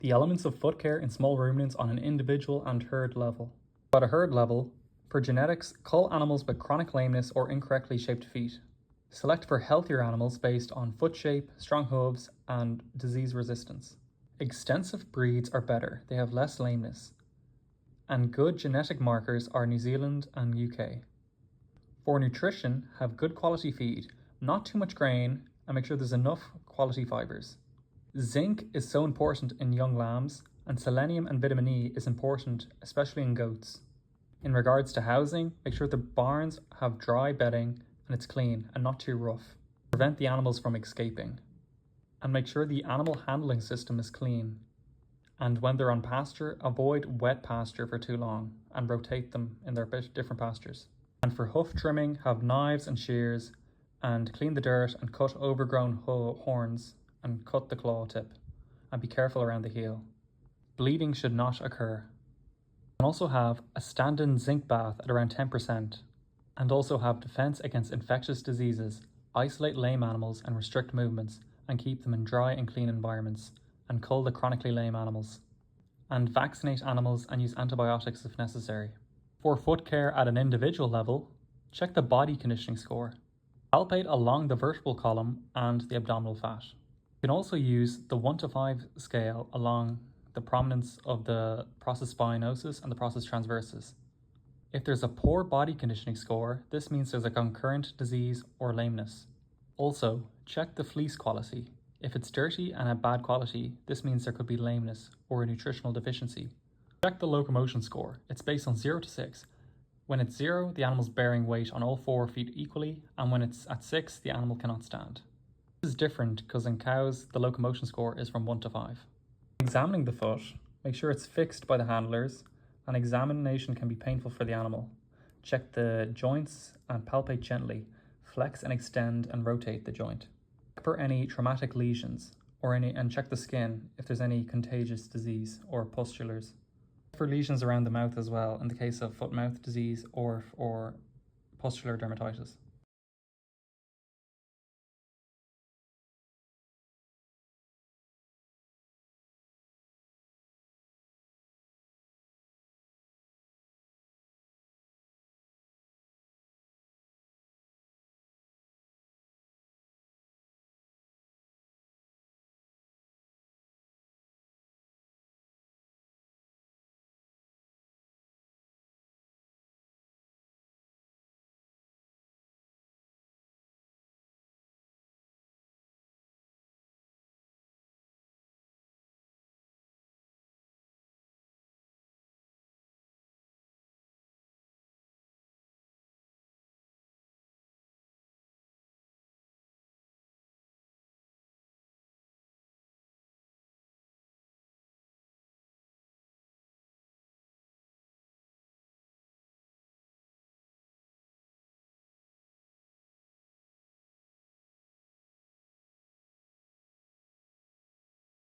The elements of foot care in small ruminants on an individual and herd level. At a herd level, for genetics, cull animals with chronic lameness or incorrectly shaped feet. Select for healthier animals based on foot shape, strong hooves, and disease resistance. Extensive breeds are better, they have less lameness. And good genetic markers are New Zealand and UK. For nutrition, have good quality feed, not too much grain, and make sure there's enough quality fibers. Zinc is so important in young lambs, and selenium and vitamin E is important, especially in goats. In regards to housing, make sure the barns have dry bedding and it's clean and not too rough. Prevent the animals from escaping. And make sure the animal handling system is clean. And when they're on pasture, avoid wet pasture for too long and rotate them in their different pastures. And for hoof trimming, have knives and shears and clean the dirt and cut overgrown horns and cut the claw tip. And be careful around the heel. Bleeding should not occur. And also have a stand-in zinc bath at around 10%. And also have defense against infectious diseases, isolate lame animals and restrict movements, and keep them in dry and clean environments, and cull the chronically lame animals. And vaccinate animals and use antibiotics if necessary. For foot care at an individual level, check the body conditioning score. Palpate along the vertebral column and the abdominal fat. You can also use the 1 to 5 scale along the prominence of the process spinosus and the process transversus. If there's a poor body conditioning score, this means there's a concurrent disease or lameness. Also, check the fleece quality. If it's dirty and of bad quality, this means there could be lameness or a nutritional deficiency. Check the locomotion score. It's based on 0 to 6. When it's 0, the animal's bearing weight on all 4 feet equally, and when it's at 6, the animal cannot stand. This is different because in cows, the locomotion score is from 1 to 5. Examining the foot, make sure it's fixed by the handlers, and examination can be painful for the animal. Check the joints and palpate gently. Flex and extend and rotate the joint. Check for any traumatic lesions and check the skin if there's any contagious disease or pustulars. For lesions around the mouth as well in the case of foot-mouth disease or pustular dermatitis.